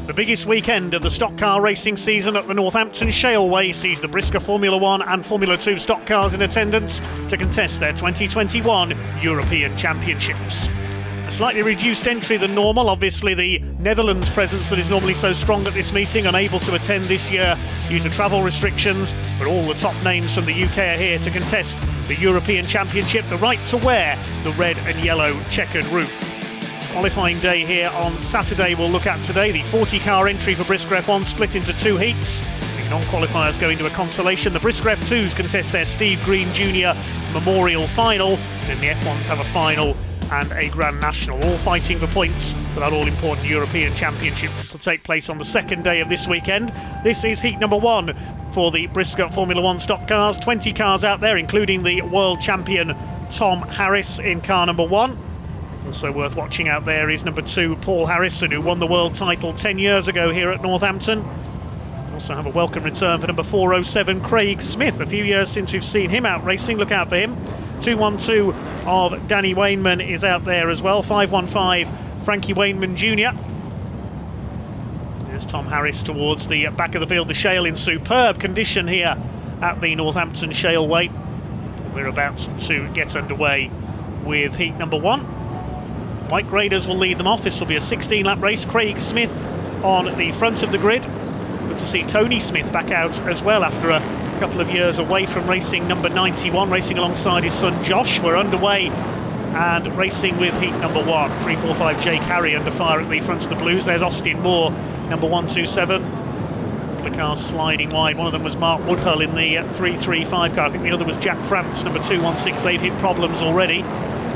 The biggest weekend of the stock car racing season at the Northampton Shaleway sees the brisca Formula 1 and Formula 2 stock cars in attendance to contest their 2021 European Championships. A slightly reduced entry than normal, obviously the Netherlands presence that is normally so strong at this meeting unable to attend this year due to travel restrictions, but all the top names from the UK are here to contest the European Championship, the right to wear the red and yellow checkered roof. Qualifying day here on Saturday we'll look at today. The 40-car entry for brisca F1 split into two heats. The non-qualifiers go into a consolation. The brisca F2s contest their Steve Green Jr. Memorial Final. Then the F1s have a final and a Grand National, all fighting for points for that all-important European Championship, which will take place on the second day of this weekend. This is heat number one for the brisca Formula 1 stock cars. 20 cars out there, including the world champion Tom Harris in car number one. Also worth watching out there is number 2, Paul Harrison, who won the world title 10 years ago here at Northampton. Also have a welcome return for number 407, Craig Smith. A few years since we've seen him out racing, look out for him. 212 of Danny Wainman is out there as well. 515, Frankie Wainman Jr. There's Tom Harris towards the back of the field. The Shale in superb condition here at the Northampton Shaleway. We're about to get underway with heat number one. White graders will lead them off. This will be a 16-lap race. Craig Smith on the front of the grid. Good to see Tony Smith back out as well after a couple of years away from racing number 91, racing alongside his son Josh. We're underway and racing with heat number one. 345 Jake Harry under fire at the front of the Blues. There's Austin Moore, number 127. The cars sliding wide. One of them was Mark Woodhull in the 335 car. I think the other was Jack France, number 216. They've hit problems already.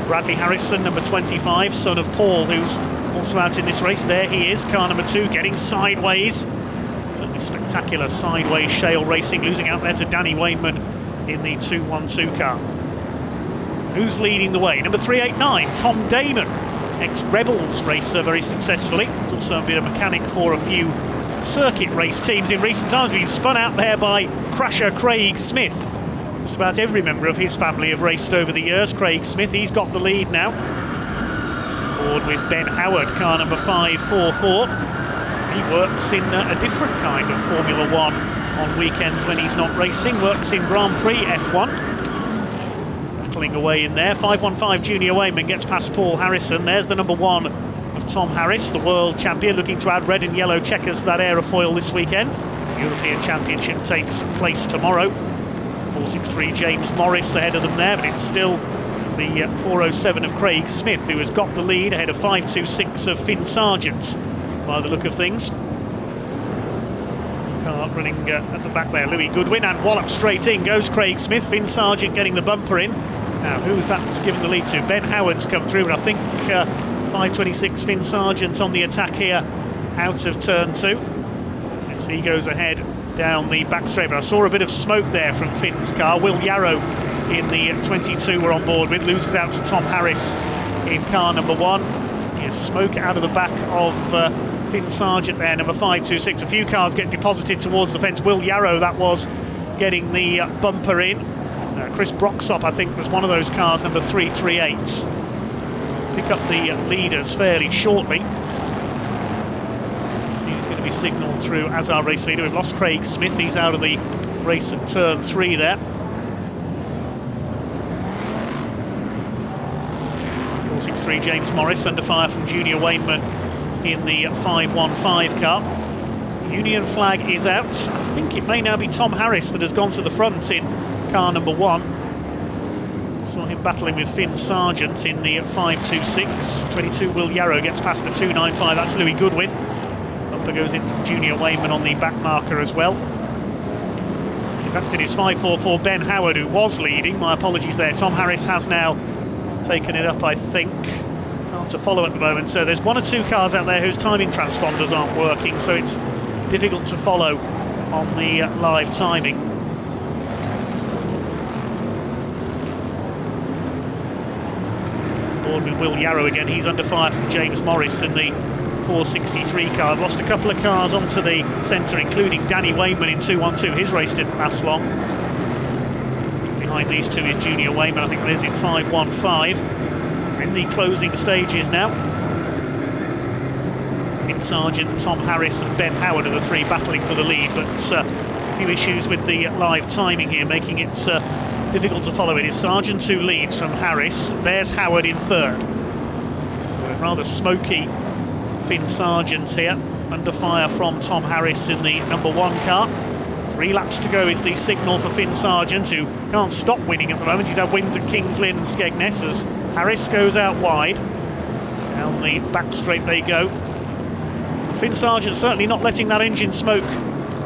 Bradley Harrison, number 25, son of Paul, who's also out in this race. There he is, car number 2, getting sideways. Certainly spectacular sideways shale racing, losing out there to Danny Wainman in the 212 car. Who's leading the way? Number 389, Tom Damon, ex-Rebels racer very successfully. He's also been a mechanic for a few circuit race teams in recent times, being spun out there by crasher Craig Smith. Just about every member of his family have raced over the years. Craig Smith, he's got the lead now. Board with Ben Howard, car number 544. He works in a different kind of Formula 1 on weekends when he's not racing. Works in Grand Prix F1. Battling away in there. 515 Junior Wayman gets past Paul Harrison. There's the number 1 of Tom Harris, the world champion, looking to add red and yellow checkers to that aerofoil this weekend. The European Championship takes place tomorrow. 463 James Morris ahead of them there, but it's still the 407 of Craig Smith who has got the lead ahead of 526 of Finn Sargent by the look of things. Car running at the back there, Louis Goodwin, and wallop straight in goes Craig Smith. Finn Sargent getting the bumper in. Now who's that's given the lead to? Ben Howard's come through, and I think 526 Finn Sargent on the attack here out of turn 2 as he goes ahead down the back straight, but I saw a bit of smoke there from Finn's car. Will Yarrow in the 22 we're on board with, loses out to Tom Harris in car number 1. Yes, smoke out of the back of Finn Sargent there, number 526. A few cars get deposited towards the fence. Will Yarrow, that was, getting the bumper in. Chris Broxop, I think, was one of those cars, number 338. Pick up the leaders fairly shortly. Be signalled through as our race leader. We've lost Craig Smith, he's out of the race at turn 3 there. 463 James Morris under fire from Junior Wainman in the 515 car. Union flag is out. I think it may now be Tom Harris that has gone to the front in car number 1. Saw him battling with Finn Sargent in the 526. 22 Will Yarrow gets past the 295, that's Louis Goodwin. Goes in Junior Wayman on the back marker as well. In fact, it is 544 Ben Howard who was leading. My apologies there. Tom Harris has now taken it up, I think. It's hard to follow at the moment. So there's 1 or 2 cars out there whose timing transponders aren't working, so it's difficult to follow on the live timing. Board with Will Yarrow again. He's under fire from James Morris in the 463 car. Lost a couple of cars onto the centre, including Danny Wainman in 212. His race didn't last long. Behind these two is Junior Wayman. I think Liz in 515. We're in the closing stages now. Finn Sargent, Tom Harris and Ben Howard are the three battling for the lead, but a few issues with the live timing here, making it difficult to follow. It is Sargent who leads from Harris. There's Howard in third. So a rather smoky Finn Sargent here, under fire from Tom Harris in the number 1 car. 3 laps to go is the signal for Finn Sargent, who can't stop winning at the moment. He's had wins at Kings Lynn and Skegness as Harris goes out wide. Down the back straight they go. Finn Sargent certainly not letting that engine smoke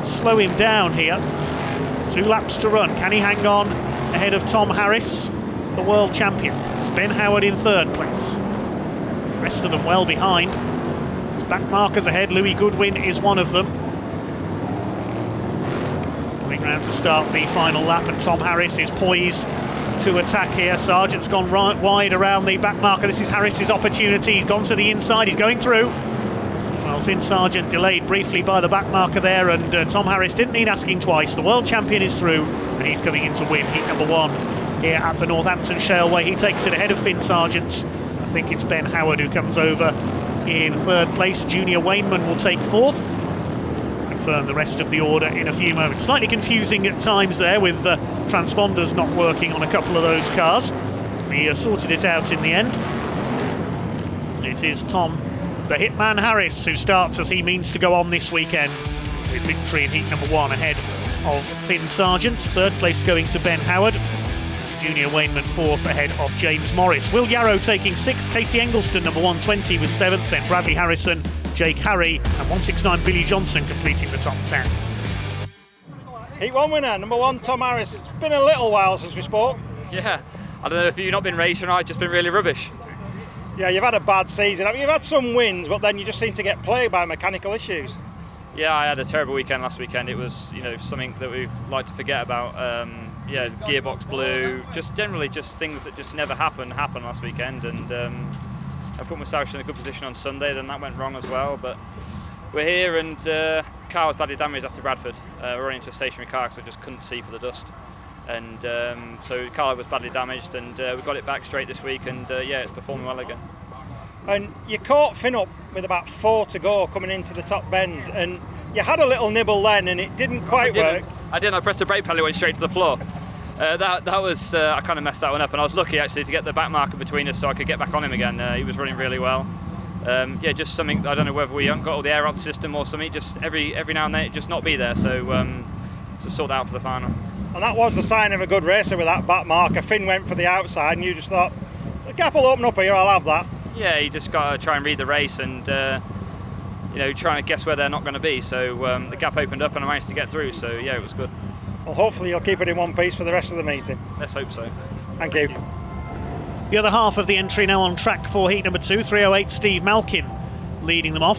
slow him down here. 2 laps to run. Can he hang on ahead of Tom Harris, the world champion? It's Ben Howard in third place. The rest of them well behind. Back markers ahead. Louis Goodwin is one of them. Coming round to start the final lap, and Tom Harris is poised to attack here. Sargent's gone right wide around the back marker. This is Harris's opportunity. He's gone to the inside. He's going through. Well, Finn Sargent delayed briefly by the back marker there, and Tom Harris didn't need asking twice. The world champion is through, and he's coming in to win heat number 1 here at the Northampton Shaleway. He takes it ahead of Finn Sargent. I think it's Ben Howard who comes over in third place. Junior Wainman will take fourth. Confirm the rest of the order in a few moments. Slightly confusing at times there with transponders not working on a couple of those cars. We sorted it out in the end. It is Tom the Hitman Harris who starts as he means to go on this weekend with victory in heat number 1 ahead of Finn Sargent. Third place going to Ben Howard. Junior Wainman 4th ahead of James Morris. Will Yarrow taking 6th. Casey Engelston number 120 was 7th. Then Bradley Harrison, Jake Harry and 169 Billy Johnson completing the top 10. Heat 1 winner, number 1 Tom Harris. It's been a little while since we spoke. Yeah, I don't know if you've not been racing or I've just been really rubbish. Yeah, you've had a bad season. I mean, you've had some wins, but then you just seem to get plagued by mechanical issues. Yeah, I had a terrible weekend last weekend. It was, something that we like to forget about. Gearbox blew, just generally just things that just never happened last weekend, and I put myself in a good position on Sunday. Then that went wrong as well. But we're here, and car was badly damaged after Bradford. We're running into a stationary car because I just couldn't see for the dust, and so the car was badly damaged, and we got it back straight this week, and it's performing well again. And you caught Finn up with about 4 to go coming into the top bend, and you had a little nibble then, and it didn't quite work. I didn't. I pressed the brake pedal, it went straight to the floor. That was I kind of messed that one up, and I was lucky actually to get the back marker between us so I could get back on him again. He was running really well. Just something, I don't know whether we haven't got all the air out the system or something. Just every now and then it just not be there. So to sort out for the final. And that was the sign of a good racer with that back marker. Finn went for the outside, and you just thought, the gap will open up here. I'll have that. Yeah, you just got to try and read the race and trying to guess where they're not going to be. So the gap opened up and I managed to get through. So yeah, it was good. Well, hopefully you'll keep it in one piece for the rest of the meeting. Let's hope so. Thank you. The other half of the entry now on track for heat number 2. 308 Steve Malkin leading them off.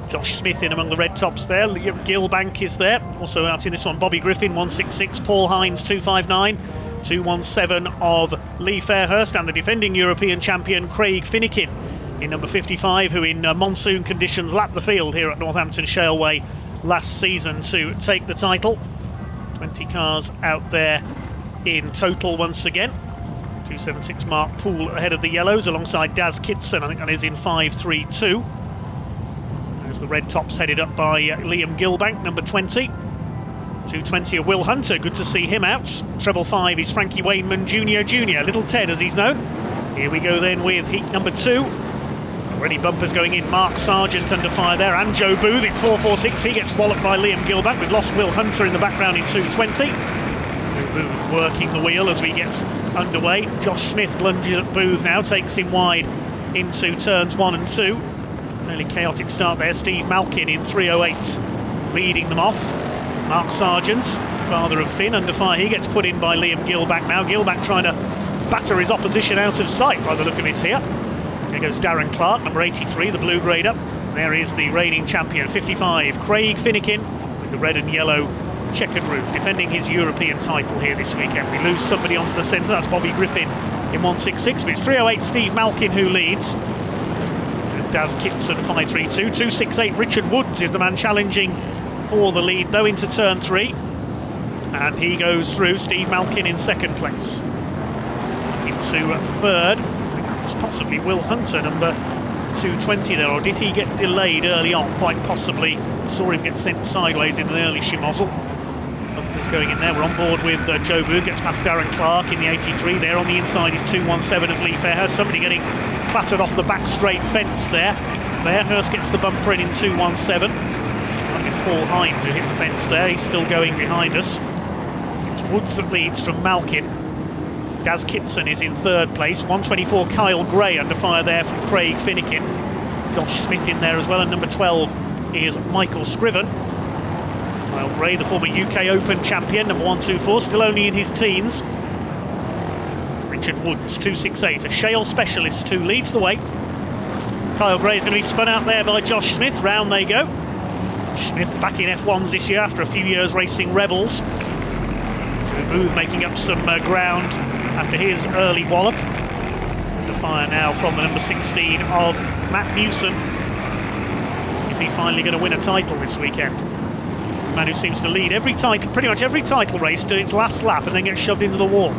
Josh Smith in among the red tops there. Gilbank is there. Also out in this one, Bobby Griffin 166, Paul Hines 259, 217 of Lee Fairhurst, and the defending European champion Craig Finnekin in number 55, who in monsoon conditions lapped the field here at Northampton Shaleway last season to take the title. 20 cars out there in total once again. 276 Mark Poole ahead of the yellows alongside Daz Kitson. I think that is in 532. As the red tops headed up by Liam Gilbank, number 20. 220 of Will Hunter, good to see him out. Treble 5 is Frankie Wainman Jr. Little Ted as he's known. Here we go then with heat number 2. Already bumpers going in. Mark Sargent under fire there, and Joe Booth in 446. He gets walloped by Liam Gilbank. We've lost Will Hunter in the background in 220. Joe Booth working the wheel as we get underway. Josh Smith lunges at Booth now, takes him wide into turns 1 and 2. Fairly chaotic start there. Steve Malkin in 308 leading them off. Mark Sargent, father of Finn, under fire. He gets put in by Liam Gilbank now. Gilbank trying to batter his opposition out of sight by the look of it here. There goes Darren Clark, number 83, the blue grader. There is the reigning champion, 55, Craig Finnekin, with the red and yellow checkered roof, defending his European title here this weekend. We lose somebody onto the centre, that's Bobby Griffin in 166, but it's 308 Steve Malkin who leads. There's Daz Kitson, 532. 268 Richard Woods is the man challenging for the lead, though, into turn 3. And he goes through. Steve Malkin in second place. Into third. Possibly Will Hunter, number 220 there, or did he get delayed early on? Quite possibly. Saw him get sent sideways in an early schmozzle. Bumpers going in there. We're on board with Joe Booth, gets past Darren Clark in the 83. There on the inside is 217 of Lee Fairhurst. Somebody getting clattered off the back straight fence there. Fairhurst gets the bumper in 217. Might be Paul Hines who hit the fence there. He's still going behind us. It's Woods that leads from Malkin. Daz Kitson is in third place. 124 Kyle Gray under fire there from Craig Finnegan. Josh Smith in there as well, and number 12 is Michael Scriven. Kyle Gray, the former UK Open champion, number 124, still only in his teens. Richard Woods, 268, a shale specialist who leads the way. Kyle Gray is going to be spun out there by Josh Smith. Round they go. Smith back in F1s this year after a few years racing Rebels. Joe Booth making up some ground after his early wallop. Under fire now from the number 16 of Matt Newson. Is he finally going to win a title this weekend? The man who seems to lead every title, pretty much every title race to its last lap and then gets shoved into the wall.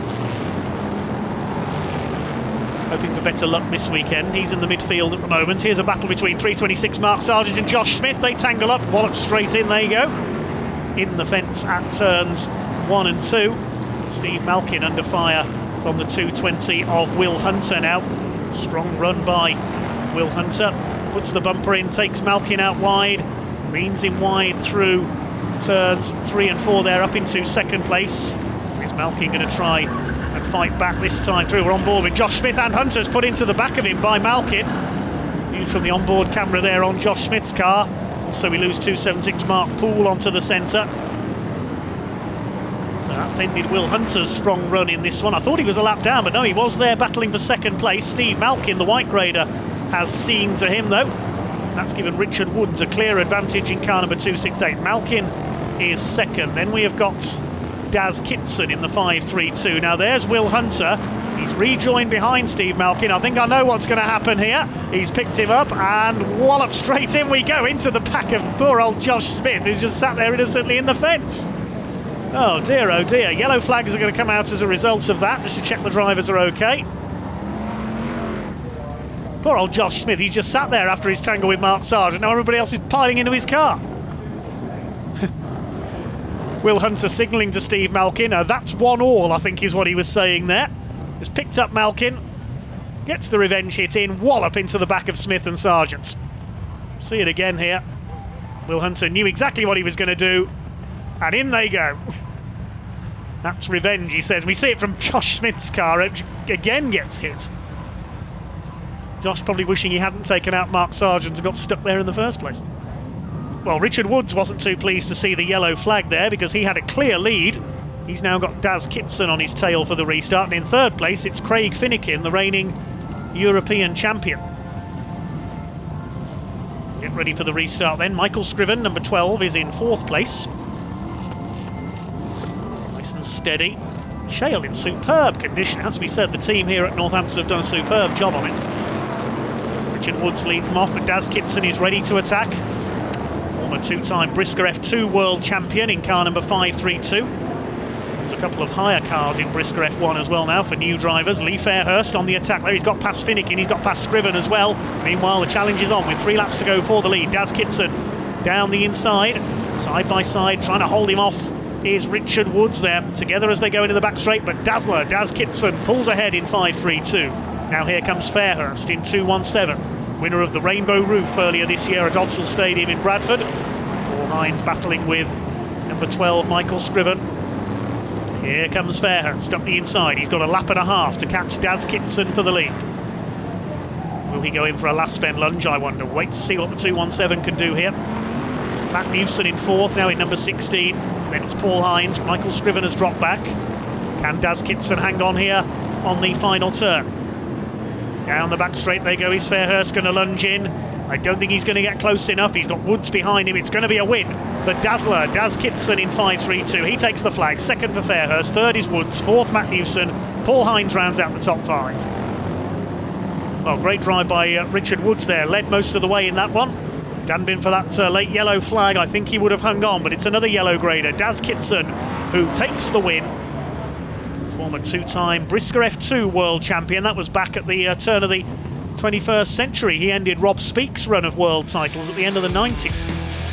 Hoping for better luck this weekend. He's in the midfield at the moment. Here's a battle between 326 Mark Sargent and Josh Smith. They tangle up, wallop straight in, there you go. In the fence at turns 1 and 2. Steve Malkin under fire from the 220 of Will Hunter now. Strong run by Will Hunter. Puts the bumper in, takes Malkin out wide. Leans him wide through turns 3 and 4 there, up into second place. Is Malkin going to try and fight back this time through? We're on board with Josh Smith, and Hunter's put into the back of him by Malkin. Viewed from the onboard camera there on Josh Smith's car. Also we lose 276 Mark Poole onto the centre. That's ended Will Hunter's strong run in this one. I thought he was a lap down, but no, he was there battling for second place. Steve Malkin, the white grader, has seen to him though. That's given Richard Woods a clear advantage in car number 268. Malkin is second. Then we have got Daz Kitson in the 532. Now there's Will Hunter. He's rejoined behind Steve Malkin. I think I know what's going to happen here. He's picked him up and wallop straight in we go into the back of poor old Josh Smith, who's just sat there innocently in the fence. Oh dear, oh dear. Yellow flags are going to come out as a result of that, just to check the drivers are okay. Poor old Josh Smith, he's just sat there after his tangle with Mark Sargent. Now everybody else is piling into his car. Will Hunter signalling to Steve Malkin. That's 1-all, I think is what he was saying there. Just picked up Malkin, gets the revenge hit in, wallop into the back of Smith and Sargent. See it again here. Will Hunter knew exactly what he was going to do, and in they go. That's revenge, he says. We see it from Josh Smith's car. It again gets hit. Josh probably wishing he hadn't taken out Mark Sargent and got stuck there in the first place. Well, Richard Woods wasn't too pleased to see the yellow flag there because he had a clear lead. He's now got Daz Kitson on his tail for the restart. And in third place, it's Craig Finnegan, the reigning European champion. Get ready for the restart then. Michael Scriven, number 12, is in fourth place. Steady. Shale in superb condition. As we said, the team here at Northampton have done a superb job on it. Richard Woods leads them off, but Daz Kitson is ready to attack. Former two-time brisca F2 world champion in car number 532. There's a couple of higher cars in brisca F1 as well now for new drivers. Lee Fairhurst on the attack there. He's got past Finnegan, he's got past Scriven as well. Meanwhile, the challenge is on with 3 laps to go for the lead. Daz Kitson down the inside, side by side, trying to hold him off is Richard Woods there, together as they go into the back straight, but Daz Kitson pulls ahead in 5.32. Now here comes Fairhurst in 2.17, winner of the Rainbow Roof earlier this year at Odsal Stadium in Bradford. Paul Hines battling with number 12 Michael Scriven. Here comes Fairhurst up the inside. He's got a lap and a half to catch Daz Kitson for the lead. Will he go in for a last spin lunge, I wonder? Wait to see what the 2.17 can do here. Matt Newson in fourth, now in number 16. Then it's Paul Hines. Michael Scriven has dropped back. Can Daz Kitson hang on here on the final turn? Down the back straight they go. Is Fairhurst going to lunge in? I don't think he's going to get close enough. He's got Woods behind him. It's going to be a win. But Daz Kitson in 5.32. He takes the flag. Second for Fairhurst. Third is Woods. Fourth, Matt Newson. Paul Hines rounds out the top 5. Well, great drive by Richard Woods there. Led most of the way in that one. Hadn't been for that late yellow flag, I think he would have hung on, but it's another yellow grader, Daz Kitson, who takes the win. Former two-time brisca F2 world champion. That was back at the turn of the 21st century. He ended Rob Speake's run of world titles at the end of the 90s.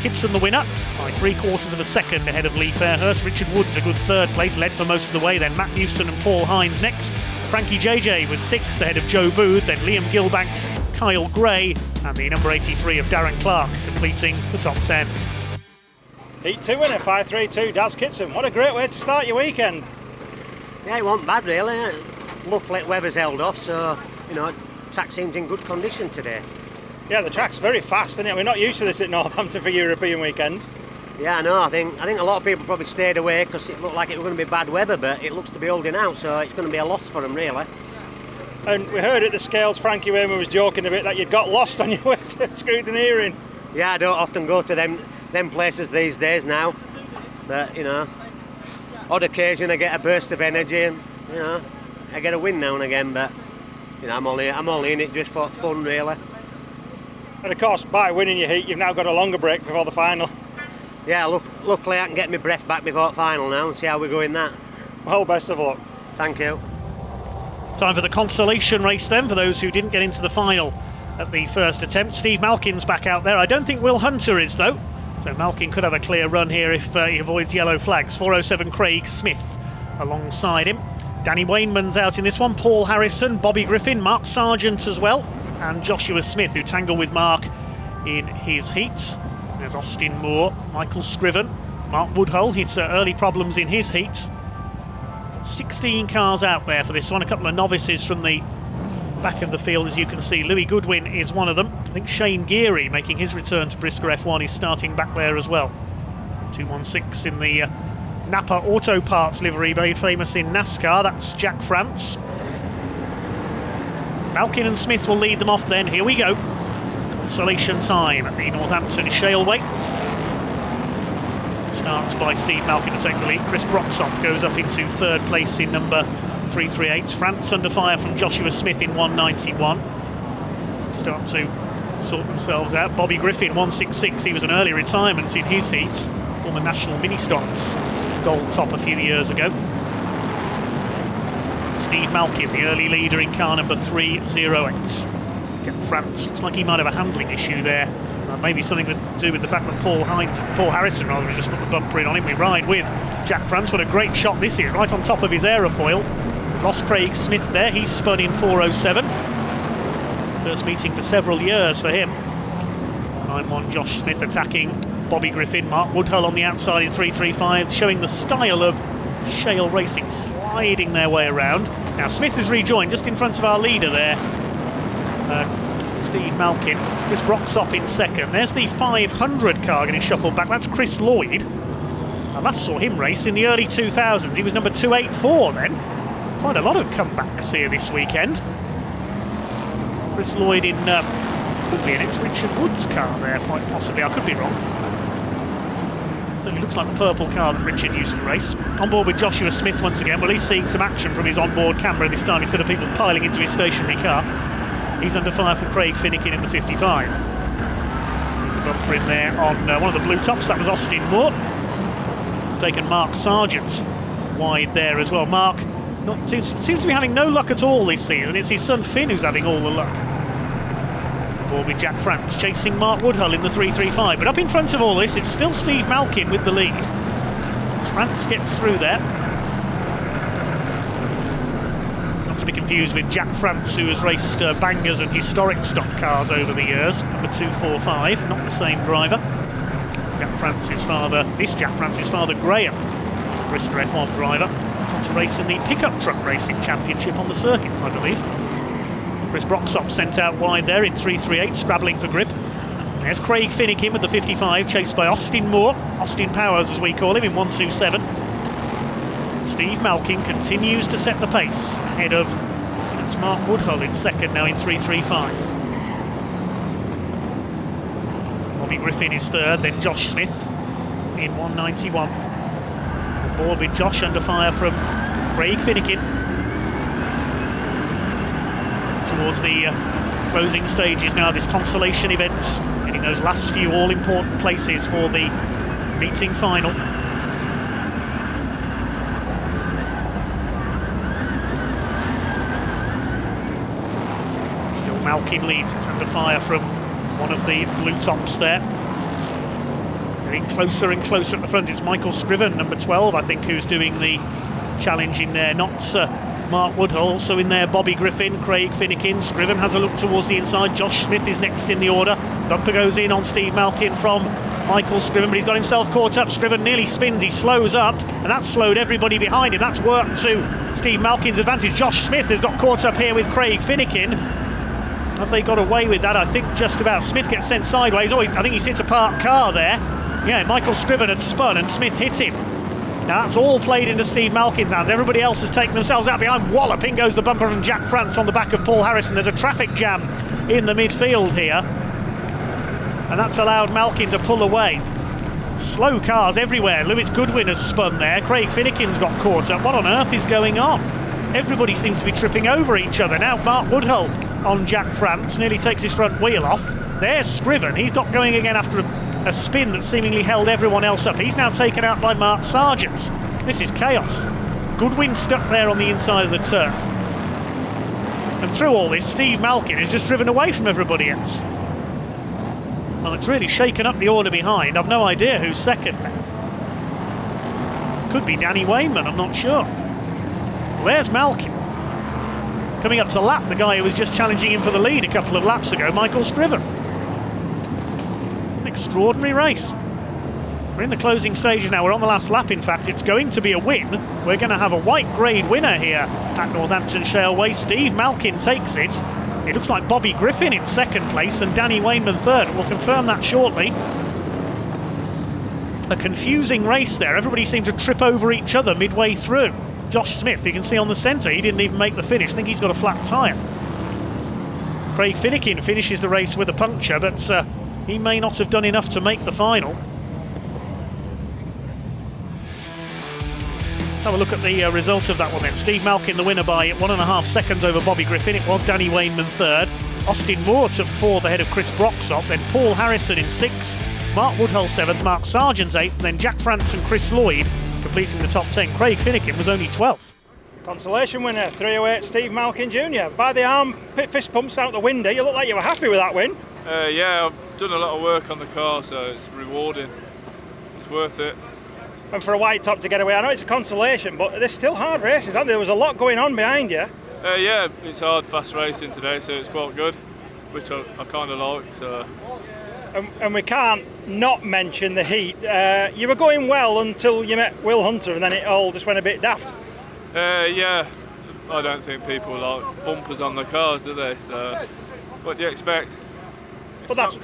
Kitson the winner by 3/4 of a second ahead of Lee Fairhurst. Richard Woods a good third place, led for most of the way. Then Matt Newson and Paul Hines next. Frankie JJ was 6th ahead of Joe Booth. Then Liam Gilbank, Kyle Gray and the number 83 of Darren Clark completing the top 10. Heat 2 winner, 5.32, Daz Kitson. What a great way to start your weekend. Yeah, it wasn't bad really. Luckily weather's held off, so track seems in good condition today. Yeah, the track's very fast, isn't it? We're not used to this at Northampton for European weekends. Yeah, I know. I think a lot of people probably stayed away because it looked like it was going to be bad weather, but it looks to be holding out, so it's going to be a loss for them really. And we heard at the scales Frankie Wayman was joking a bit that you'd got lost on your way to scrutineering. Yeah, I don't often go to them places these days now, but odd occasion I get a burst of energy and I get a win now and again, but I'm only in it just for fun really. And of course, by winning your heat, you've now got a longer break before the final. Yeah, luckily I can get my breath back before the final now and see how we go in that. Well, best of luck. Thank you. Time for the consolation race then, for those who didn't get into the final at the first attempt. Steve Malkin's back out there. I don't think Will Hunter is though, so Malkin could have a clear run here if he avoids yellow flags. 4:07 Craig Smith alongside him. Danny Wainman's out in this one. Paul Harrison, Bobby Griffin, Mark Sargent as well, and Joshua Smith, who tangled with Mark in his heats. There's Austin Moore, Michael Scriven, Mark Woodhull hit early problems in his heats. 16 cars out there for this one, a couple of novices from the back of the field, as you can see. Louis Goodwin is one of them. I think Shane Geary, making his return to Brisca F1, is starting back there as well. 216 in the Napa Auto Parts livery, made famous in NASCAR. That's Jack France. Malkin and Smith will lead them off then. Here we go. Consolation time at the Northampton Shaleway. Starts by Steve Malkin to take the lead. Chris Broxop goes up into third place in number 338. France under fire from Joshua Smith in 191. Start to sort themselves out. Bobby Griffin 166. He was an early retirement in his heat. Former National Mini Stocks gold top a few years ago. Steve Malkin, the early leader in car number 308. Jack France looks like he might have a handling issue there. Maybe something to do with the fact that Paul Harrison has just put the bumper in on him. We ride with Jack France. What a great shot this is, right on top of his aerofoil. Lost Craig Smith there, he's spun in 4:07. First meeting for several years for him. 9-1 Josh Smith attacking Bobby Griffin. Mark Woodhull on the outside in 335, showing the style of Shale Racing, sliding their way around. Now Smith has rejoined just in front of our leader there, Steve Malkin. Chris Broxop in second. There's the 500 car getting shuffled back. That's Chris Lloyd. I last saw him race in the early 2000s. He was number 284 then. Quite a lot of comebacks here this weekend. Chris Lloyd in could be an ex-Richard Woods car there, quite possibly. I could be wrong. Certainly looks like the purple car that Richard used to race. On board with Joshua Smith once again. Well, he's seeing some action from his onboard camera this time instead of people piling into his stationary car. He's under fire from Craig Finnegan in the 55. The bumper in there on one of the blue tops. That was Austin Moore. It's taken Mark Sargent wide there as well. Mark seems to be having no luck at all this season. It's his son Finn who's having all the luck. Board with Jack France chasing Mark Woodhull in the 335. But up in front of all this, it's still Steve Malkin with the lead. France gets through there. Not to be confused with Jack France, who has raced bangers and historic stock cars over the years. Number 245, not the same driver. Jack France's father, Graham, Brisca F1 driver. He's on to race in the pickup truck racing championship on the circuits, I believe. Chris Broxop sent out wide there in 338, scrabbling for grip. There's Craig Finnegan with the 55, chased by Austin Moore, Austin Powers as we call him, in 127. Steve Malkin continues to set the pace ahead of, that's Mark Woodhull in second now in 335. Bobby Griffin is third, then Josh Smith in 191. On board with Josh under fire from Craig Finnegan. Towards the closing stages now, this consolation event, getting those last few all-important places for the meeting final. Still Malkin leads. It's under fire from one of the blue tops there. Getting closer and closer at the front. It's Michael Scriven, number 12, I think, who's doing the challenge in there. Not Mark Woodhull. Also in there, Bobby Griffin, Craig Finnegan. Scriven has a look towards the inside. Josh Smith is next in the order. Bumper goes in on Steve Malkin from Michael Scriven, but he's got himself caught up. Scriven nearly spins, he slows up, and that's slowed everybody behind him. That's worked to Steve Malkin's advantage. Josh Smith has got caught up here with Craig Finnegan. Have they got away with that? I think just about. Smith gets sent sideways. Oh, I think he's hit a parked car there. Yeah, Michael Scriven had spun and Smith hit him. Now that's all played into Steve Malkin's hands. Everybody else has taken themselves out behind. Wallop, in goes the bumper from Jack France on the back of Paul Harrison. There's a traffic jam in the midfield here, and that's allowed Malkin to pull away. Slow cars everywhere. Lewis Goodwin has spun there. Craig Finnegan's got caught up. What on earth is going on? Everybody seems to be tripping over each other. Now Mark Woodhull on Jack France nearly takes his front wheel off. There's Scriven. He's got going again after a spin that seemingly held everyone else up. He's now taken out by Mark Sargent. This is chaos. Goodwin stuck there on the inside of the turn. And through all this, Steve Malkin has just driven away from everybody else. Well, it's really shaken up the order behind. I've no idea who's second. Could be Danny Wayman, I'm not sure. Well, there's Malkin. Coming up to lap the guy who was just challenging him for the lead a couple of laps ago, Michael Scriven. An extraordinary race. We're in the closing stages now. We're on the last lap, in fact. It's going to be a win. We're going to have a white grade winner here at Northampton Shaleway. Steve Malkin takes it. It looks like Bobby Griffin in second place and Danny Wayman third. We'll confirm that shortly. A confusing race there. Everybody seemed to trip over each other midway through. Josh Smith, you can see on the centre, he didn't even make the finish. I think he's got a flat tyre. Craig Finnegan finishes the race with a puncture, but he may not have done enough to make the final. Have a look at the result of that one then. Steve Malkin the winner by 1.5 seconds over Bobby Griffin. It was Danny Wayman third. Austin Moore took fourth ahead of Chris Broxoff. Then Paul Harrison in sixth. Mark Woodhull seventh. Mark Sargent eighth. And then Jack France and Chris Lloyd completing the top 10. Craig Finnegan was only 12th. Consolation winner, 308 Steve Malkin Jr. By the arm, fist pumps out the window. You look like you were happy with that win. Yeah, I've done a lot of work on the car, so it's rewarding. It's worth it. And for a white top to get away, I know it's a consolation, but there's still hard races, aren't there? There was a lot going on behind you. Yeah, it's hard, fast racing today, so it's quite good, which I kind of like. So. And we can't not mention the heat. You were going well until you met Will Hunter, and then it all just went a bit daft. Yeah, I don't think people like bumpers on the cars, do they? So, what do you expect? But that's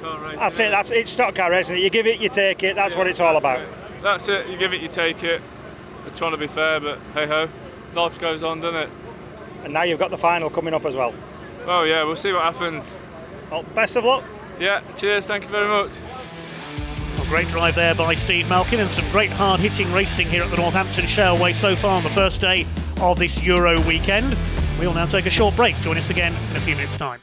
it. It's stock car racing. You give it, you take it. That's what it's all about. That's it. You give it, you take it. We're trying to be fair, but hey ho, life goes on, doesn't it? And now you've got the final coming up as well. Oh yeah, we'll see what happens. Well, best of luck. Yeah, cheers. Thank you very much. A great drive there by Steve Malkin and some great hard-hitting racing here at the Northampton Shaleway so far on the first day of this Euro weekend. We will now take a short break. Join us again in a few minutes' time.